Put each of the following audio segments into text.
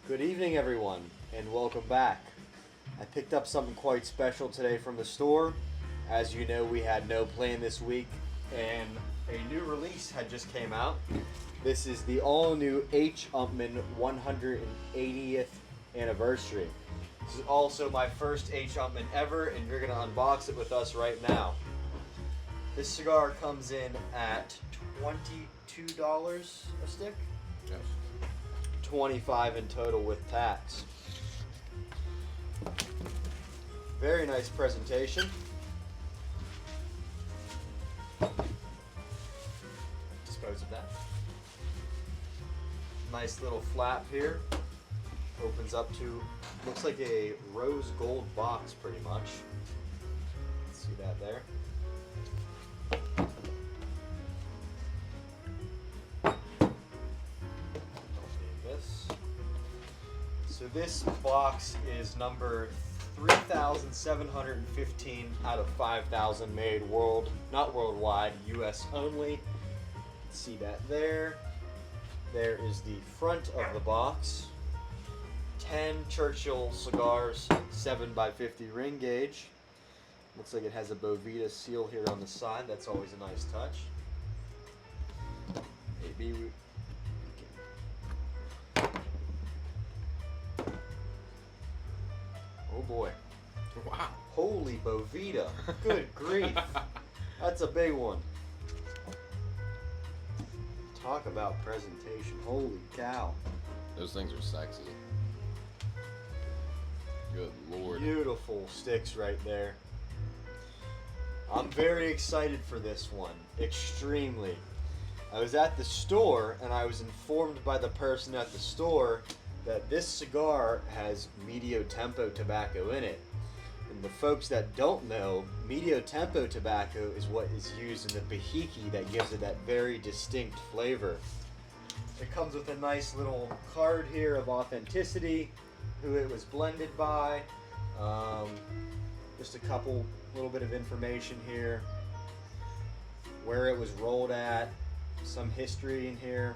Good evening, everyone, and welcome back. I picked up something quite special today from the store. As you know, we had no plan this week, and a new release had just came out. This is the all-new H.Upman 180th anniversary. This is also my first H.Upman ever, and you're going to unbox it with us right now. This cigar comes in at $22 a stick? Yes. 25 in total with tax. Very nice presentation. Dispose of that. Nice little flap here. Opens up to, looks like a rose gold box pretty much. See that there? So this box is number 3,715 out of 5,000 made not worldwide, US only. See that there. There is the front of the box. 10 Churchill cigars, 7x50 ring gauge. Looks like it has a Bovita seal here on the side. That's always a nice touch. Maybe we Oh boy. Wow. Holy Bovita. Good grief. That's a big one. Talk about presentation. Holy cow. Those things are sexy. Good lord. Beautiful sticks right there. I'm very excited for this one. Extremely. I was at the store and I was informed by the person at the store that this cigar has medio tempo tobacco in it. And the folks that don't know, medio tempo tobacco is what is used in the pahiki that gives it that very distinct flavor. It comes with a nice little card here of authenticity, who it was blended by, just a little bit of information here, where it was rolled at, some history in here.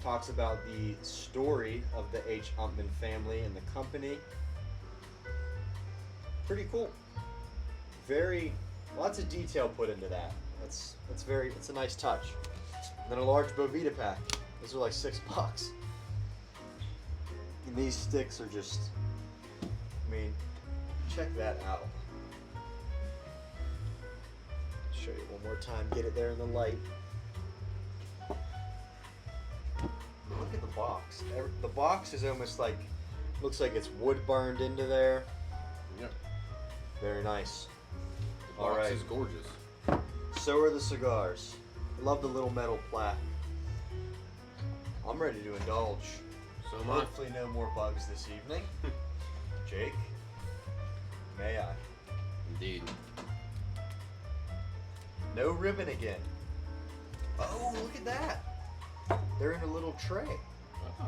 Talks about the story of the H.Upman family and the company. Pretty cool. Lots of detail put into that. It's a nice touch. And then a large Bovita pack. Those are like $6. And these sticks are just, check that out. Show you one more time, get it there in the light. Look at the box. The box is almost like, looks like it's wood burned into there. Yep. Very nice. The box is gorgeous. So are the cigars. I love the little metal plaque. I'm ready to indulge. So am I. Hopefully no more bugs this evening. Jake, may I? Indeed. No ribbon again. Oh, look at that. They're in a little tray. Oh.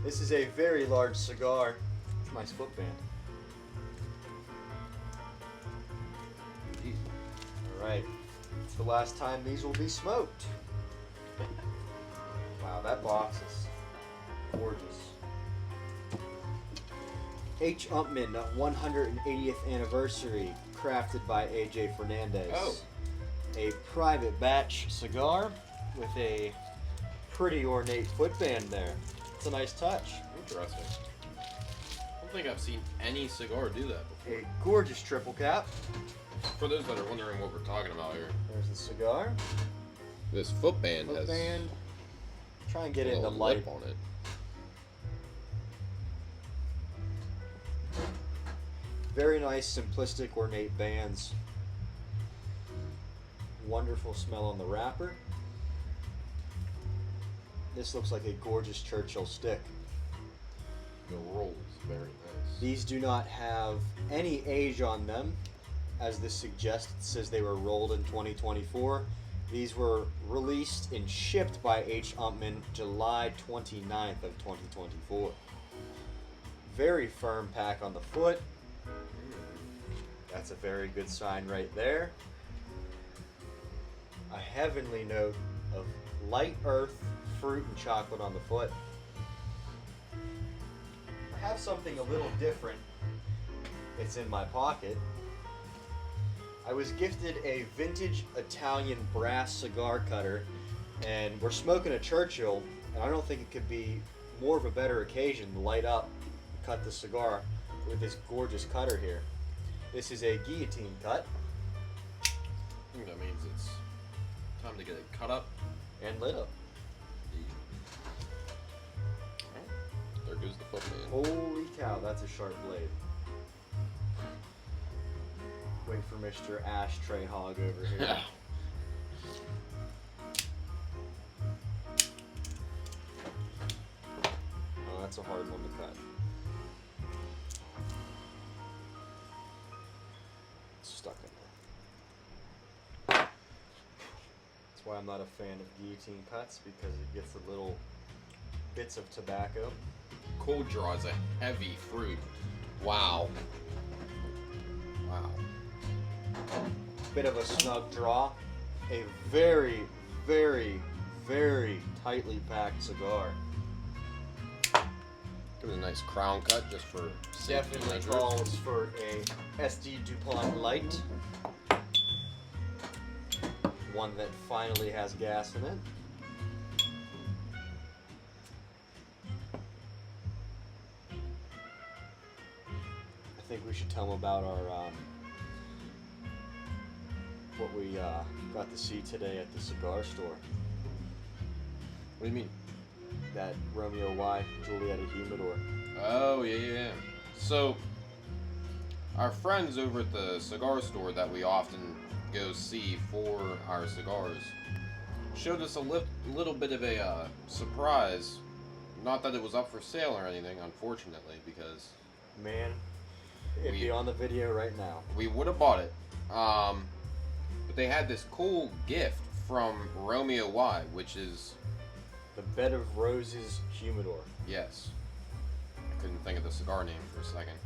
This is a very large cigar. Nice footband. Indeed. Alright. It's the last time these will be smoked. Wow, that box is gorgeous. H.Upman 180th anniversary, crafted by A.J. Fernandez. Oh. A private batch cigar with a pretty ornate footband there. It's a nice touch. Interesting. I don't think I've seen any cigar do that before. A gorgeous triple cap. For those that are wondering what we're talking about here, There's the cigar. this footband has Footband. Try and get a it in the little light. lip on it. Very nice, simplistic, ornate bands. Wonderful smell on the wrapper. This looks like a gorgeous Churchill stick. The rolls very nice. These do not have any age on them, as this suggests. It says they were rolled in 2024. These were released and shipped by H.Upman July 29th of 2024. Very firm pack on the foot. That's a very good sign right there. A heavenly note of light earth, fruit, and chocolate on the foot. have something a little different. It's in my pocket. I was gifted a vintage Italian brass cigar cutter, and we're smoking a Churchill, and I don't think it could be more of a better occasion to light up and cut the cigar with this gorgeous cutter here. This is a guillotine cut. I think that means it's time to get it cut up and lit up. There goes the footman. Holy cow, that's a sharp blade. Wait for Mr. Ashtray Hog over here. Yeah. Oh, that's a hard one to cut. It's stuck in there. That's why I'm not a fan of guillotine cuts, because it gets the little bits of tobacco. Cold draw is a heavy fruit. Wow. Wow. Bit of a snug draw. A very, very, very tightly packed cigar. Give it a nice crown cut just for safety Definitely measures. calls for a SD DuPont Light. One that finally has gas in it. I think we should tell them about our what we got to see today at the cigar store. What do you mean? That Romeo Y Julieta humidor. Oh, yeah. So, our friends over at the cigar store that we often go see for our cigars showed us a little bit of a surprise. Not that it was up for sale or anything, unfortunately, because Man, it'd be on the video right now. we would have bought it. But they had this cool gift from Romeo Y, which is, The Bed of Roses humidor. yes, I couldn't think of the cigar name for a second.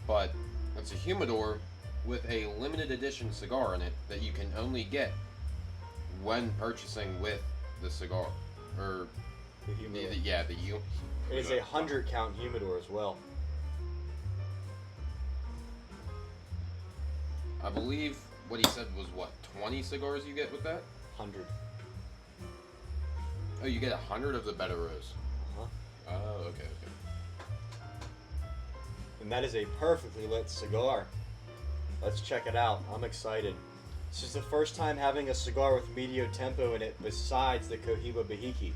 But it's a humidor with a limited edition cigar in it that you can only get when purchasing with the cigar. Or, The humidor. the It is a 100 count humidor as well. I believe what he said was, 20 cigars you get with that? 100. Oh, you get 100 of the Better Rose. Uh-huh. Oh, okay. And that is a perfectly lit cigar. Let's check it out. I'm excited. This is the first time having a cigar with medio tempo in it besides the Cohiba Bahiki.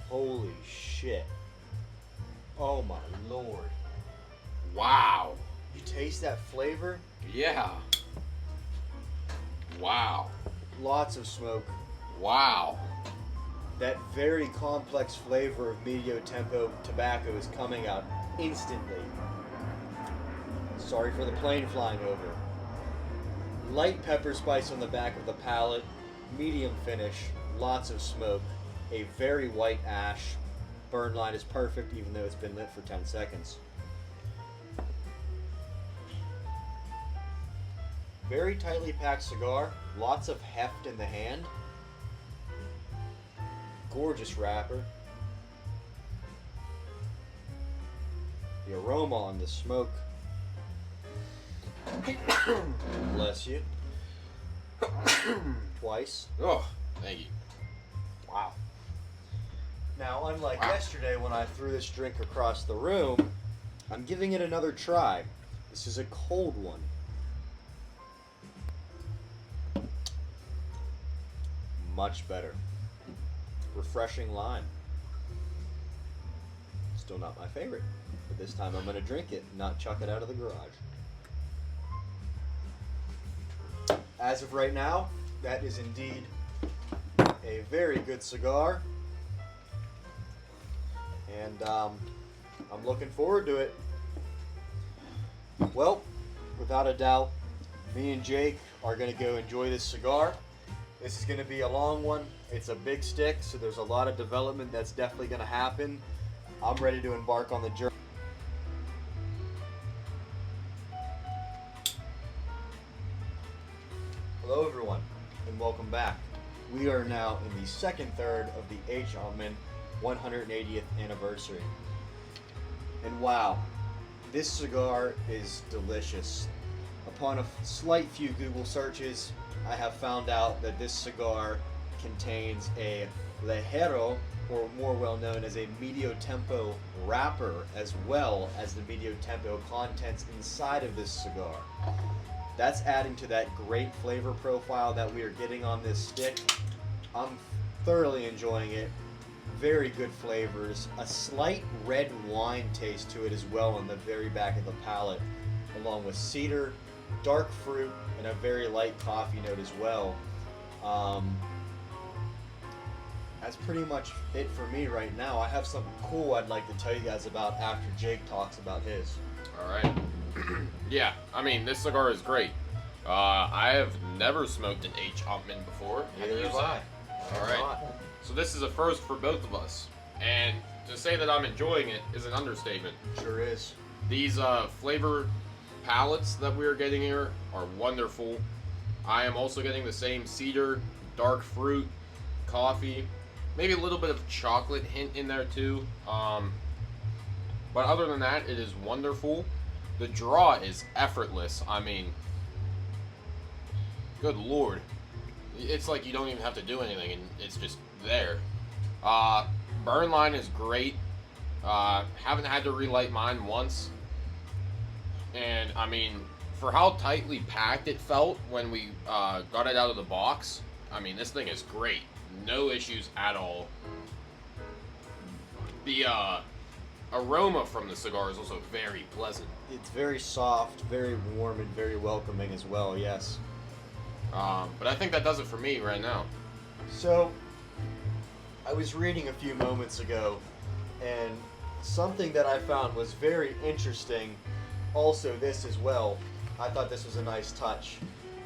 Holy shit. Oh my lord. Wow. You taste that flavor? Yeah. Wow. Lots of smoke. Wow. That very complex flavor of medio tempo tobacco is coming out instantly. Sorry for the plane flying over. Light pepper spice on the back of the palate, medium finish, lots of smoke, a very white ash. Burn line is perfect even though it's been lit for 10 seconds. Very tightly packed cigar, lots of heft in the hand. Gorgeous wrapper. The aroma on the smoke. Bless you. Twice. Oh, thank you. Wow. Now, unlike Wow. yesterday when I threw this drink across the room, I'm giving it another try. This is a cold one. Much better. Refreshing lime. Still not my favorite, but this time I'm going to drink it, not chuck it out of the garage. As of right now, that is indeed a very good cigar, and I'm looking forward to it. Well, without a doubt, me and Jake are going to go enjoy this cigar. This is going to be a long one. It's a big stick, so there's a lot of development that's definitely going to happen. I'm ready to embark on the journey. Hello everyone, and welcome back. We are now in the second third of the H.Upman 180th anniversary. And wow, this cigar is delicious. Upon a slight few Google searches, I have found out that this cigar contains a Ligero, or more well known as a Medio Tempo wrapper, as well as the Medio Tempo contents inside of this cigar. That's adding to that great flavor profile that we are getting on this stick. I'm thoroughly enjoying it. Very good flavors. A slight red wine taste to it as well on the very back of the palate, along with cedar, dark fruit, and a very light coffee note as well. That's pretty much it for me right now. I have something cool I'd like to tell you guys about after Jake talks about his. Alright. Yeah, I mean, this cigar is great. I have never smoked an H.Upman before. Neither have I. Alright. So this is a first for both of us. And to say that I'm enjoying it is an understatement. Sure is. These flavor palettes that we are getting here are wonderful. I am also getting the same cedar, dark fruit, coffee, maybe a little bit of chocolate hint in there too. But other than that, it is wonderful. The draw is effortless. I mean, good lord. It's like you don't even have to do anything and it's just there. Burn line is great. Haven't had to relight mine once. And I mean, for how tightly packed it felt when we got it out of the box, I mean, this thing is great. No issues at all. The aroma from the cigar is also very pleasant. It's very soft, very warm, and very welcoming as well, yes. But I think that does it for me right now. So, I was reading a few moments ago, and something that I found was very interesting, also this as well. I thought this was a nice touch.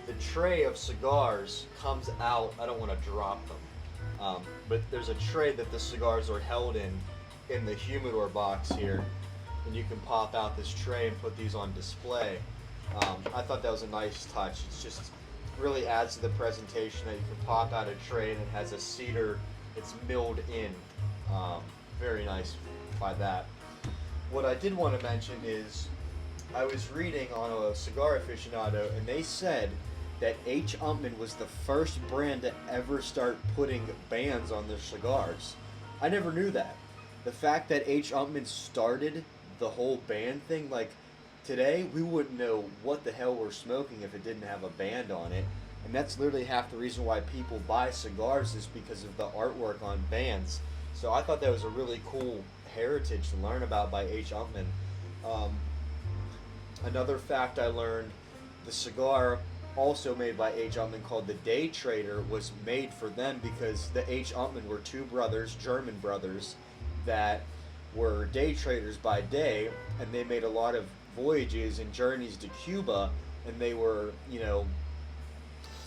The tray of cigars comes out, I don't want to drop them, but there's a tray that the cigars are held in the humidor box here, and you can pop out this tray and put these on display. I thought that was a nice touch. It's just really adds to the presentation that you can pop out a tray and it has a cedar, it's milled in. Very nice by that. What I did want to mention is I was reading on a Cigar Aficionado, and they said that H.Upman was the first brand to ever start putting bands on their cigars. I never knew that. The fact that H.Upman started the whole band thing, like today we wouldn't know what the hell we're smoking if it didn't have a band on it. And that's literally half the reason why people buy cigars, is because of the artwork on bands. So I thought that was a really cool heritage to learn about by H.Upman. Another fact I learned, the cigar also made by H.Upman called the Day Trader was made for them because the H.Upman were two brothers, German brothers, that were day traders by day, and they made a lot of voyages and journeys to Cuba, and they were,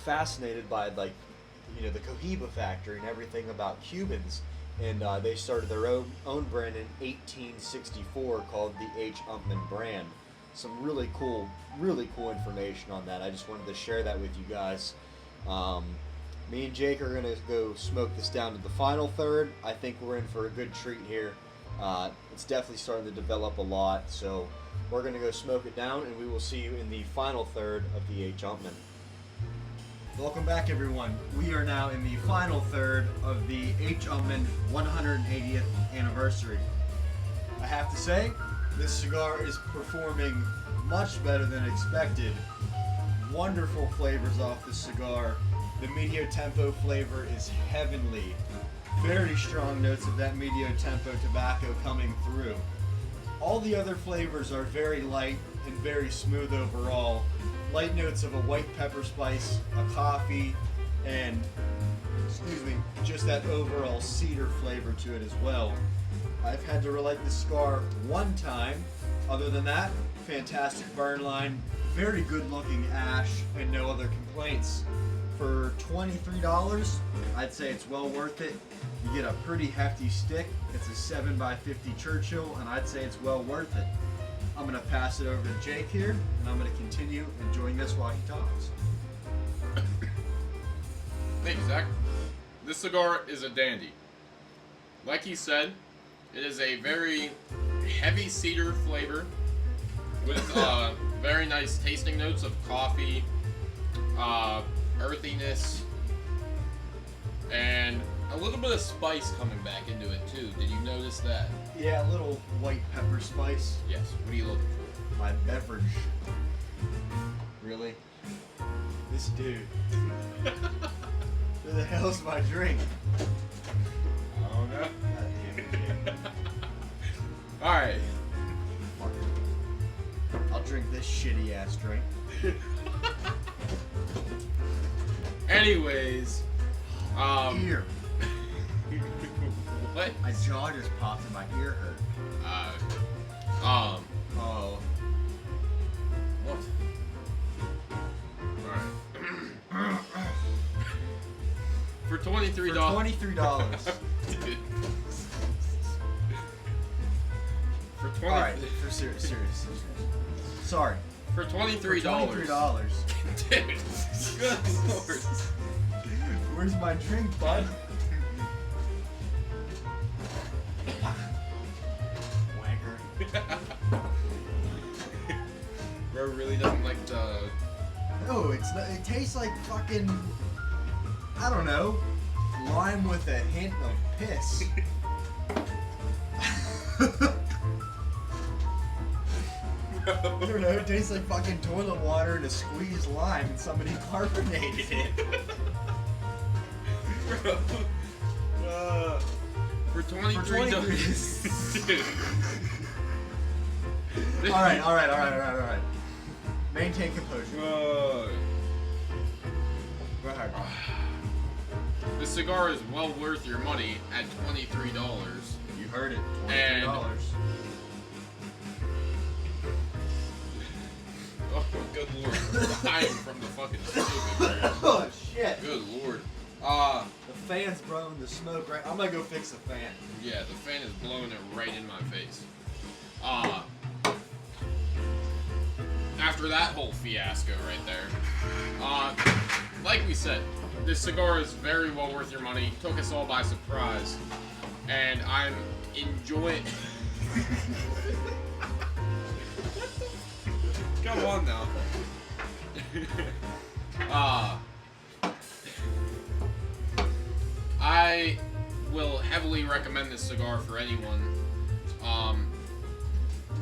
fascinated by, like, the Cohiba factory and everything about Cubans, and they started their own brand in 1864 called the H.Upman brand. Some really cool information on that. I just wanted to share that with you guys. Me and Jake are gonna go smoke this down to the final third. I think we're in for a good treat here. It's definitely starting to develop a lot, so we're gonna go smoke it down, and we will see you in the final third of the H.Upman. Welcome back, everyone. We are now in the final third of the H.Upman 180th anniversary. I have to say, this cigar is performing much better than expected. Wonderful flavors off the cigar. The Medio Tempo flavor is heavenly. Very strong notes of that Medio Tempo tobacco coming through. All the other flavors are very light and very smooth overall. Light notes of a white pepper spice, a coffee, and, just that overall cedar flavor to it as well. I've had to relight the cigar one time. Other than that, fantastic burn line, very good looking ash, and no other complaints. For $23, I'd say it's well worth it. You get a pretty hefty stick. It's a 7x50 Churchill, and I'd say it's well worth it. I'm gonna pass it over to Jake here, and I'm gonna continue enjoying this while he talks. Thank you, Zach. This cigar is a dandy. Like he said, it is a very heavy cedar flavor with very nice tasting notes of coffee, earthiness, and a little bit of spice coming back into it too. Did you notice that? Yeah, a little white pepper spice. Yes. What are you looking for? My beverage. Really? This dude. Where the hell's my drink? I don't know. God damn it, Jake. Alright. Fuck it. I'll drink this shitty ass drink. Anyways, Ear. what? My jaw just popped and my ear hurt. Oh. What? Alright. For $23. For $23. Dude. For 20 Alright, for serious. Sorry. For $23. For $23. Dude. Good lord. Where's my drink, bud? Wanker. Bro really doesn't like the... No, it tastes like fucking, I don't know, lime with a hint of piss. I don't know, it tastes like fucking toilet water and a squeezed lime and somebody carbonated it. Bro. For $23. Dude. Alright. Maintain composure. Go ahead. This cigar is well worth your money at $23. You heard it. $23. And- Oh, good lord. We're dying from the fucking smoke, man. Oh shit. Good lord. The fan's blowing the smoke right. I'm gonna go fix the fan. Yeah, the fan is blowing it right in my face. After that whole fiasco right there. Like we said, this cigar is very well worth your money. Took us all by surprise. And I'm enjoying... Come on now. I will heavily recommend this cigar for anyone.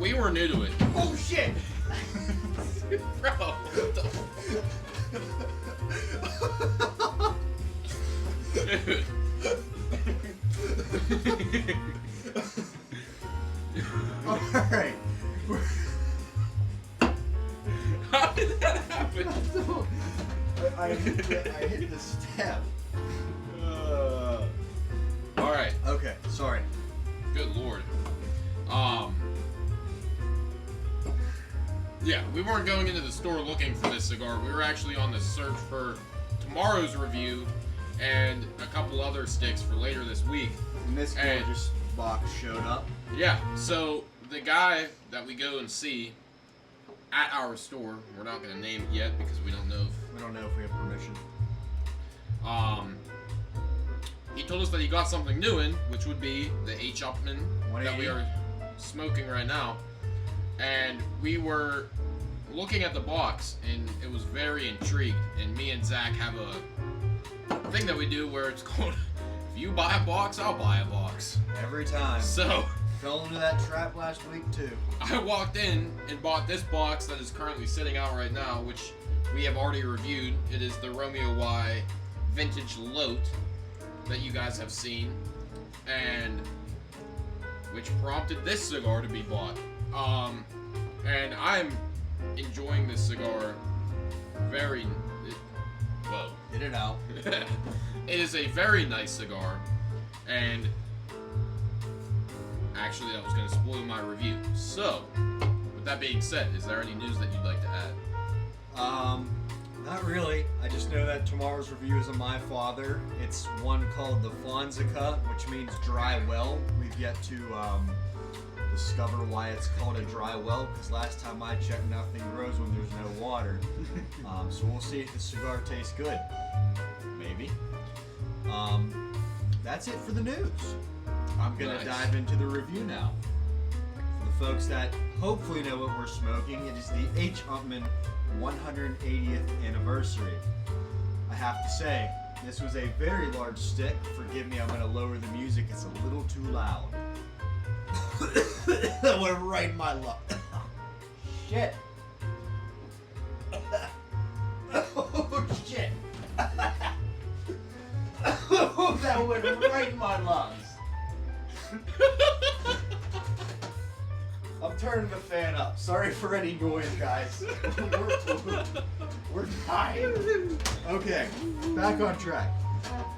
We were new to it. Oh shit! Bro, what the... Alright. How did that happen? I hit the step. Alright, Okay, sorry. good lord. Yeah, we weren't going into the store looking for this cigar. We were actually on the search for tomorrow's review and a couple other sticks for later this week. And this And- gorgeous box showed up. Yeah, so the guy that we go and see at our store, we're not going to name it yet because we don't know if We don't know if we have permission. he told us that he got something new in, which would be the H.Upman that we 180. are smoking right now. And we were looking at the box, and it was very intrigued. And me and Zach have a thing that we do where it's called, if you buy a box, I'll buy a box. Every time. So Fell into that trap last week too. I walked in and bought this box that is currently sitting out right now, which we have already reviewed. It is the Romeo Y Vintage Lote that you guys have seen, and which prompted this cigar to be bought. And I'm enjoying this cigar very... Whoa. Get it out. It is a very nice cigar, and actually that was going to spoil my review. So, with that being said, is there any news that you'd like to add? Not really. I just know that tomorrow's review is of my father. It's one called the Fonseca, which means dry well. We've yet to discover why it's called a dry well, because last time I checked, nothing grows when there's no water. So we'll see if the cigar tastes good. Maybe. That's it for the news. I'm going to dive into the review now. For the folks that hopefully know what we're smoking, it is the H.Upman 180th anniversary. I have to say, this was a very large stick. Forgive me, I'm going to lower the music. It's a little too loud. That went right in my lung. Shit. Oh, shit. That went right in my lungs. I'm turning the fan up. Sorry for any noise, guys. We're dying. Okay, back on track.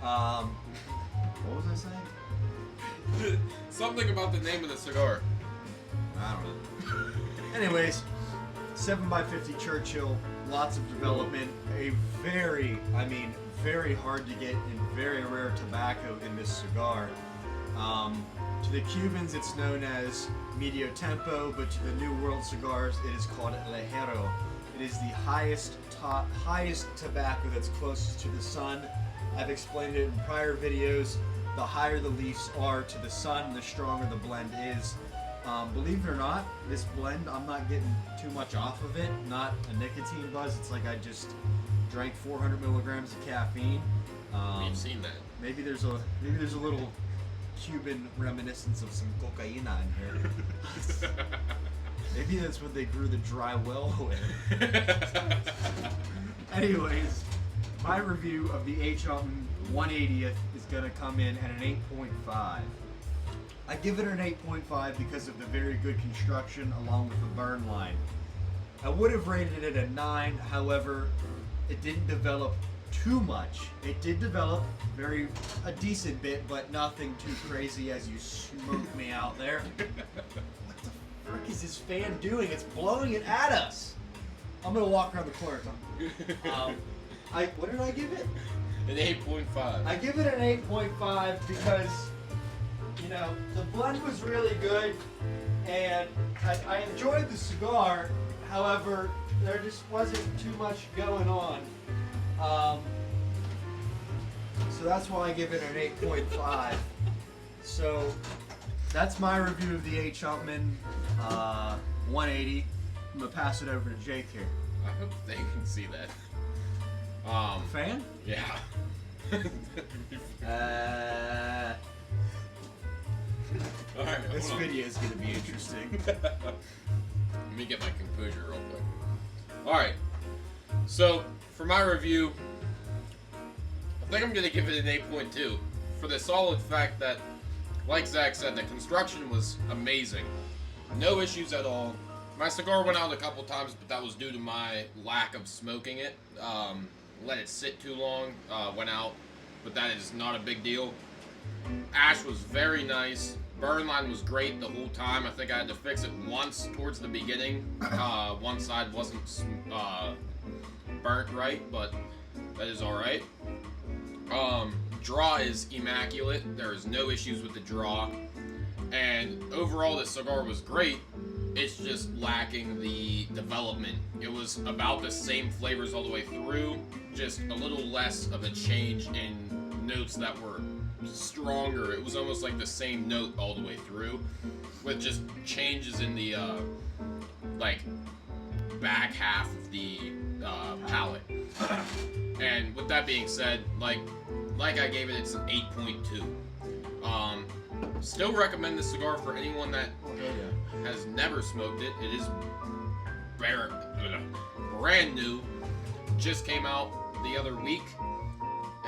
What was I saying? Something about the name of the cigar. I don't know. Anyways, 7x50 Churchill, lots of development, a very hard to get and very rare tobacco in this cigar. To the Cubans, it's known as Medio Tempo, but to the New World cigars, it is called Lejero. It is the highest tobacco that's closest to the sun. I've explained it in prior videos. The higher the leaves are to the sun, the stronger the blend is. Believe it or not, this blend, I'm not getting too much off of it. Not a nicotine buzz. It's like I just drank 400 milligrams of caffeine. We've seen that. Maybe there's a little Cuban reminiscence of some cocaina in here. Maybe that's what they grew the dry well with. Anyways, my review of the H.Upman 180th is going to come in at an 8.5. I give it an 8.5 because of the very good construction along with the burn line. I would have rated it a 9, however, it didn't develop too much. It did develop a decent bit, but nothing too crazy as you smoked me out there. What the frick is this fan doing? It's blowing it at us. I'm gonna walk around the corner. What did I give it? An 8.5. I give it an 8.5 because, you know, the blend was really good, and I enjoyed the cigar. However, there just wasn't too much going on. So that's why I give it an 8.5. So that's my review of the H.Upman 180. I'm gonna pass it over to Jake here. I hope they can see that. Fan? Yeah. Alright, This video is gonna be interesting. Let me get my composure real quick. Alright, so for my review, I think I'm going to give it an 8.2 for the solid fact that, like Zach said, the construction was amazing. No issues at all. My cigar went out a couple times, but that was due to my lack of smoking it. Let it sit too long, went out, but that is not a big deal. Ash was very nice. Burn line was great the whole time. I think I had to fix it once towards the beginning. One side wasn't burnt right, but that is alright. Draw is immaculate. There is no issues with the draw. And overall, the cigar was great. It's just lacking the development. It was about the same flavors all the way through, just a little less of a change in notes that were stronger. It was almost like the same note all the way through, with just changes in the like back half of the palate. And with that being said, like I gave it, it's an 8.2. Still recommend this cigar for anyone that has never smoked it. It is brand new. Just came out the other week,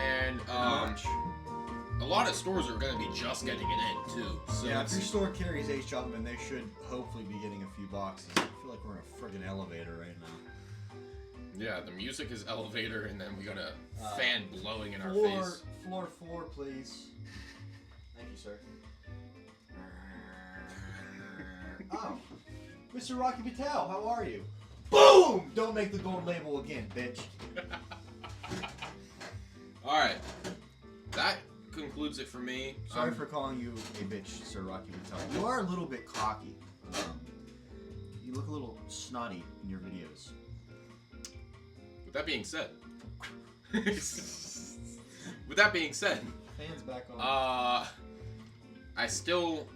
and a lot of stores are going to be just getting it in too. So yeah, if your store carries H.Upman, they should hopefully be getting a few boxes. I feel like we're in a friggin' elevator right now. Yeah, the music is elevator, and then we got a fan blowing in our Floor face. 4, please. Thank you, sir. Oh, Mr. Rocky Patel, how are you? Boom! Don't make the gold label again, bitch. Alright, that concludes concludes it for me. Sorry for calling you a bitch, Sir Rocky Patel. You are a little bit cocky. You look a little snotty in your videos. With that being said, Fans back on. I still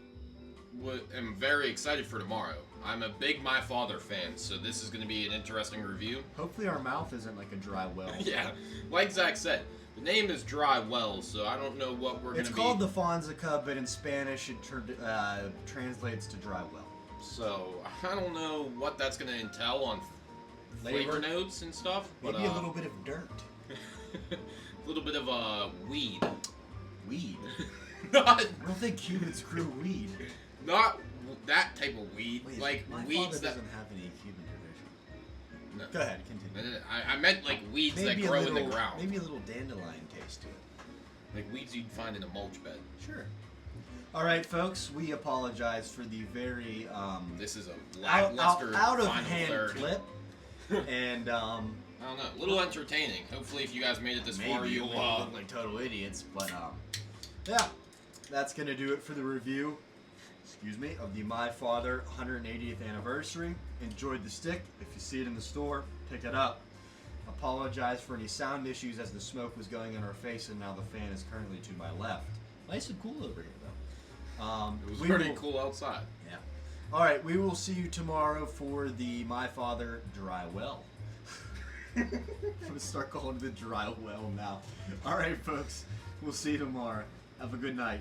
am very excited for tomorrow. I'm a big My Father fan, so this is going to be an interesting review. Hopefully our mouth isn't like a dry well. Yeah, like Zach said, the name is Dry Well, so I don't know what we're going to be... It's called the Fonzica, but in Spanish it translates to dry well. So, I don't know what that's going to entail on flavor notes and stuff. But, maybe a little bit of dirt. a little bit of weed. Weed? Not, I don't think Cubans grew weed. not that type of weed. Wait, like my weeds father that... doesn't have any Cuban tradition. No. Go ahead, continue. I meant like weeds Maybe that grow a little, in the ground. Maybe a little dandelion taste to it. Like weeds you'd find in a mulch bed. Sure. All right, folks. We apologize for the very This is a out lackluster of final hand third. clip, and I don't know, a little entertaining. Hopefully, if you guys made it this far, maybe you'll we look like total idiots. But yeah, that's gonna do it for the review. Excuse me, of the My Father 180th anniversary. Enjoyed the stick. If you see it in the store, pick it up. Apologize for any sound issues as the smoke was going in our face, and now the fan is currently to my left. Nice and cool over here, though. It was pretty cool outside. Yeah. All right, we will see you tomorrow for the My Father Dry Well. I'm gonna start calling it the Dry Well now. All right, folks. We'll see you tomorrow. Have a good night.